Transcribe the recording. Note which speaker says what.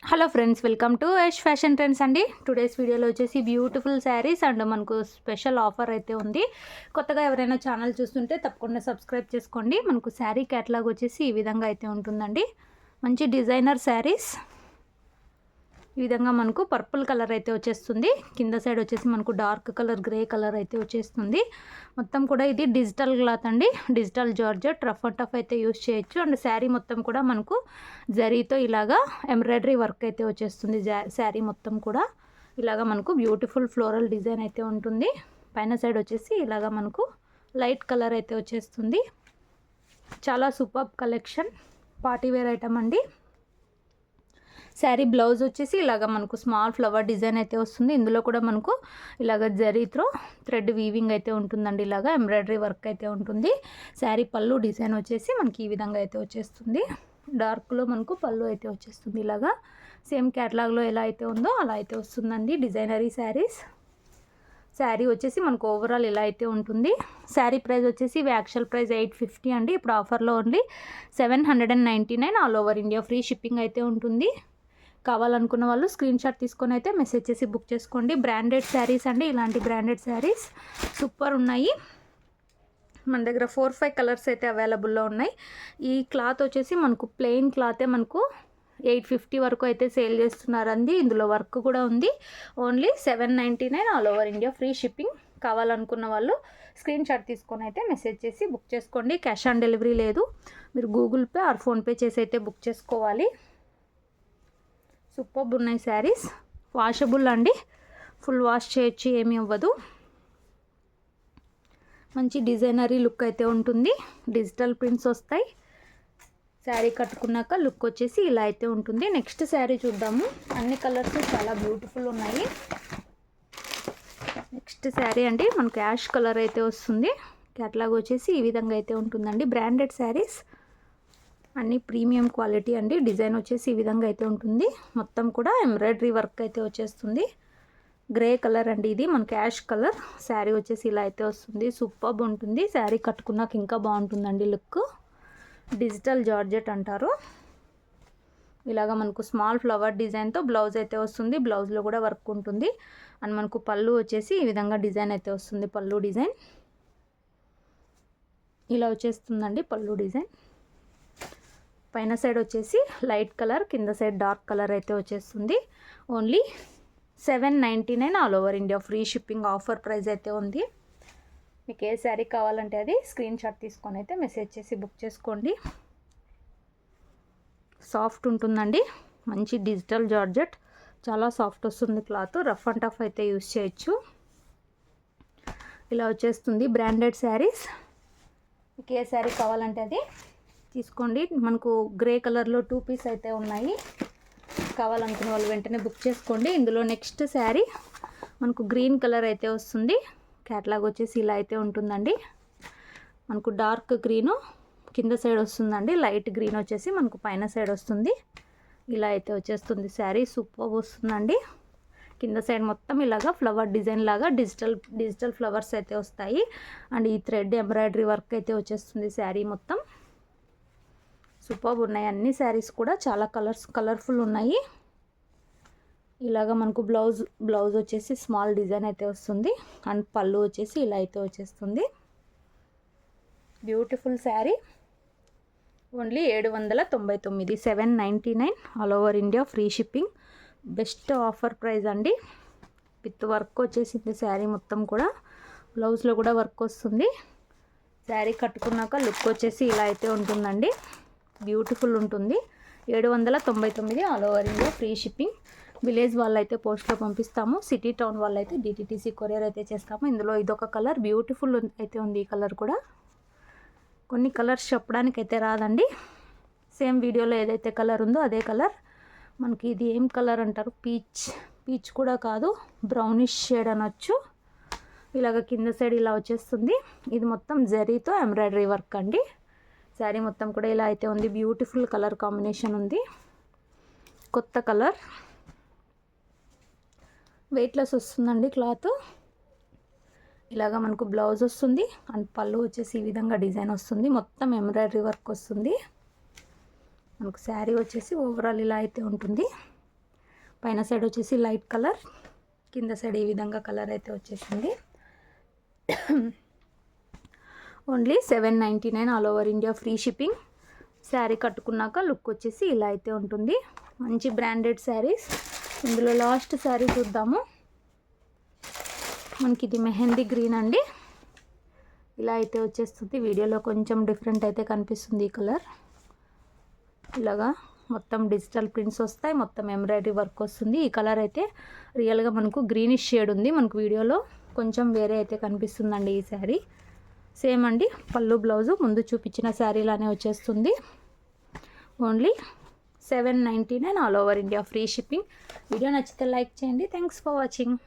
Speaker 1: Hello friends, welcome to Yash fashion trends అండి. Today's వీడియోలో వచ్చేసి బ్యూటిఫుల్ శారీస్ అండ్ మనకు స్పెషల్ ఆఫర్ అయితే ఉంది. కొత్తగా ఎవరైనా ఛానల్ చూస్తుంటే తప్పకుండా సబ్స్క్రైబ్ చేసుకోండి. మనకు శారీ క్యాటలాగ్ వచ్చేసి ఈ విధంగా అయితే ఉంటుందండి. మంచి డిజైనర్ శారీస్ ఈ విధంగా మనకు పర్పుల్ కలర్ అయితే వచ్చేస్తుంది. కింద సైడ్ వచ్చేసి మనకు డార్క్ కలర్ గ్రే కలర్ అయితే వచ్చేస్తుంది. మొత్తం కూడా ఇది డిజిటల్ క్లాత్ అండి. Digital georgette rough and tough అయితే యూస్ చేయొచ్చు. అండ్ శారీ మొత్తం కూడా మనకు జరీతో ఇలాగా ఎంబ్రాయిడరీ వర్క్ అయితే వచ్చేస్తుంది. శారీ మొత్తం కూడా ఇలాగా మనకు బ్యూటిఫుల్ ఫ్లోరల్ డిజైన్ అయితే ఉంటుంది. పైన సైడ్ వచ్చేసి ఇలాగా మనకు లైట్ కలర్ అయితే వచ్చేస్తుంది. చాలా super collection, party wear item అండి. శారీ బ్లౌజ్ వచ్చేసి ఇలాగ మనకు స్మాల్ ఫ్లవర్ డిజైన్ అయితే వస్తుంది. ఇందులో కూడా మనకు ఇలాగ జరీతో థ్రెడ్ వీవింగ్ అయితే ఉంటుందండి. ఇలాగ ఎంబ్రాయిడరీ వర్క్ అయితే ఉంటుంది. శారీ పళ్ళు డిజైన్ వచ్చేసి మనకి ఈ విధంగా అయితే వచ్చేస్తుంది. డార్క్లో మనకు పళ్ళు అయితే వచ్చేస్తుంది. ఇలాగా సేమ్ క్యాటలాగ్లో ఎలా అయితే ఉందో అలా అయితే వస్తుందండి డిజైనరీ శారీస్. శారీ వచ్చేసి మనకు ఓవరాల్ ఇలా అయితే ఉంటుంది. శారీ ప్రైస్ వచ్చేసి యాక్చువల్ ప్రైస్ 850 అండి. ఇప్పుడు ఆఫర్లో only 799 all over India free shipping అయితే ఉంటుంది. కావాలనుకున్న వాళ్ళు స్క్రీన్ షాట్ తీసుకొని అయితే మెసేజ్ చేసి బుక్ చేసుకోండి. బ్రాండెడ్ శారీస్ అండి. ఇలాంటి బ్రాండెడ్ శారీస్ సూపర్ ఉన్నాయి. మన దగ్గర 4-5 కలర్స్ అయితే అవైలబుల్లో ఉన్నాయి. ఈ క్లాత్ వచ్చేసి మనకు ప్లెయిన్ క్లాతే మనకు 850 వరకు అయితే సేల్ చేస్తున్నారండి. ఇందులో వర్క్ కూడా ఉంది. Only 799 all over India free shipping. కావాలనుకున్న వాళ్ళు స్క్రీన్ షాట్ తీసుకొని అయితే మెసేజ్ చేసి బుక్ చేసుకోండి. క్యాష్ ఆన్ డెలివరీ లేదు. మీరు గూగుల్ పే ఆర్ ఫోన్పే చేసి అయితే బుక్ చేసుకోవాలి. సూపర్బ్ ఉన్నాయి శారీస్. వాషబుల్ అండి, ఫుల్ వాష్ చేయొచ్చు, ఏమీ అవ్వదు. మంచి డిజైనరీ లుక్ అయితే ఉంటుంది. డిజిటల్ ప్రింట్స్ వస్తాయి. శారీ కట్టుకున్నాక లుక్ వచ్చేసి ఇలా అయితే ఉంటుంది. నెక్స్ట్ శారీ చూద్దాము. అన్ని కలర్స్ చాలా బ్యూటిఫుల్ ఉన్నాయి. నెక్స్ట్ శారీ అండి మనకు యాష్ కలర్ అయితే వస్తుంది. క్యాటలాగ్ వచ్చేసి ఈ విధంగా అయితే ఉంటుందండి. బ్రాండెడ్ శారీస్ అన్ని ప్రీమియం క్వాలిటీ అండి. డిజైన్ వచ్చేసి ఈ విధంగా అయితే ఉంటుంది. మొత్తం కూడా ఎంబ్రాయిడరీ వర్క్ అయితే వచ్చేస్తుంది. గ్రే కలర్ అండి ఇది మనకి యాష్ కలర్. శారీ వచ్చేసి ఇలా అయితే వస్తుంది. సూపర్బ్ ఉంటుంది. శారీ కట్టుకున్నాక ఇంకా బాగుంటుందండి లుక్. డిజిటల్ జార్జెట్ అంటారు. ఇలాగా మనకు స్మాల్ ఫ్లవర్ డిజైన్తో బ్లౌజ్ అయితే వస్తుంది. బ్లౌజ్లో కూడా వర్క్ ఉంటుంది. అండ్ మనకు పళ్ళు వచ్చేసి ఈ విధంగా డిజైన్ అయితే వస్తుంది. పళ్ళు డిజైన్ ఇలా వచ్చేస్తుందండి. పళ్ళు డిజైన్ పైన సైడ్ వచ్చేసి లైట్ కలర్, కింద సైడ్ డార్క్ కలర్ అయితే వచ్చేస్తుంది. Only 799 all over India free shipping offer price అయితే ఉంది. మీకు ఏ శారీ కావాలంటే అది స్క్రీన్ షాట్ తీసుకొని అయితే మెసేజ్ చేసి బుక్ చేసుకోండి. సాఫ్ట్ ఉంటుందండి. మంచి డిజిటల్ జార్జెట్, చాలా సాఫ్ట్ వస్తుంది క్లాత్. రఫ్ అండ్ టఫ్ అయితే యూస్ చేయొచ్చు. ఇలా వచ్చేస్తుంది బ్రాండెడ్ శారీస్. మీకు ఏ శారీ కావాలంటే అది తీసుకోండి. మనకు గ్రే కలర్లో 2 పీస్ అయితే ఉన్నాయి. కావాలనుకున్న వాళ్ళు వెంటనే బుక్ చేసుకోండి. ఇందులో నెక్స్ట్ శారీ మనకు గ్రీన్ కలర్ అయితే వస్తుంది. క్యాటలాగ్ వచ్చేసి ఇలా అయితే ఉంటుందండి. మనకు డార్క్ గ్రీను కింద సైడ్ వస్తుందండి. లైట్ గ్రీన్ వచ్చేసి మనకు పైన సైడ్ వస్తుంది. ఇలా అయితే వచ్చేస్తుంది శారీ. సూపర్ వస్తుందండి. కింద సైడ్ మొత్తం ఇలాగా ఫ్లవర్ డిజైన్ లాగా డిజిటల్ ఫ్లవర్స్ అయితే వస్తాయి. అండ్ ఈ థ్రెడ్ ఎంబ్రాయిడరీ వర్క్ అయితే వచ్చేస్తుంది శారీ మొత్తం. సూపర్ ఉన్నాయి అన్ని శారీస్ కూడా. చాలా కలర్ఫుల్ ఉన్నాయి. ఇలాగా మనకు బ్లౌజ్ వచ్చేసి స్మాల్ డిజైన్ అయితే వస్తుంది. అండ్ పళ్ళు వచ్చేసి ఇలా అయితే వచ్చేస్తుంది. Beautiful sari. Only 799, 799 all over India free shipping. Best offer price అండి. విత్ వర్క్ వచ్చేసింది శారీ మొత్తం కూడా. బ్లౌజ్లో కూడా వర్క్ వస్తుంది. శారీ కట్టుకున్నాక లుక్ వచ్చేసి ఇలా అయితే ఉంటుందండి. బ్యూటిఫుల్ ఉంటుంది. 799 all over India free shipping. Village వాళ్ళైతే పోస్ట్లో పంపిస్తాము. సిటీ టౌన్ వాళ్ళైతే DTTC కొరియర్ అయితే చేస్తాము. ఇందులో ఇదొక కలర్ బ్యూటిఫుల్ అయితే ఉంది. ఈ కలర్ కూడా కొన్ని కలర్స్ చెప్పడానికి అయితే రాదండి. సేమ్ వీడియోలో ఏదైతే కలర్ ఉందో అదే కలర్. మనకి ఇది ఏం కలర్ అంటారు, పీచ్ కూడా కాదు, బ్రౌనిష్ షేడ్ అనొచ్చు. ఇలాగ కింద సైడ్ ఇలా వచ్చేస్తుంది. ఇది మొత్తం జరీతో ఎంబ్రాయిడరీ వర్క్ అండి. శారీ మొత్తం కూడా ఇలా అయితే ఉంది. బ్యూటిఫుల్ కలర్ కాంబినేషన్ ఉంది. కొత్త కలర్. వెయిట్లెస్ వస్తుందండి క్లాత్. ఇలాగా మనకు బ్లౌజ్ వస్తుంది. అండ్ పళ్ళు వచ్చేసి ఈ విధంగా డిజైన్ వస్తుంది. మొత్తం ఎంబ్రాయిడరీ వర్క్ వస్తుంది. మనకు శారీ వచ్చేసి ఓవరాల్ ఇలా అయితే ఉంటుంది. పైన సైడ్ వచ్చేసి లైట్ కలర్, కింద సైడ్ ఈ విధంగా కలర్ అయితే వచ్చేసింది. Only 799 all over India free shipping. Sari కట్టుకున్నాక లుక్ వచ్చేసి ఇలా అయితే ఉంటుంది. మంచి బ్రాండెడ్ శారీస్. ఇందులో లాస్ట్ శారీ చూద్దాము. మనకి ఇది మెహందీ గ్రీన్ అండి. ఇలా అయితే వచ్చేస్తుంది. వీడియోలో కొంచెం డిఫరెంట్ అయితే కనిపిస్తుంది ఈ కలర్. ఇలాగా మొత్తం డిజిటల్ ప్రింట్స్ వస్తాయి, మొత్తం ఎంబ్రాయిడరీ వర్క్ వస్తుంది. ఈ కలర్ అయితే రియల్గా మనకు గ్రీనిష్ షేడ్ ఉంది, మనకు వీడియోలో కొంచెం వేరే అయితే కనిపిస్తుందండి ఈ శారీ. సేమ్ అండి, పళ్ళు బ్లౌజు ముందు చూపించిన శారీలానే వచ్చేస్తుంది. Only 799 all over India free shipping. Video నచ్చితే లైక్ చేయండి. Thanks for watching.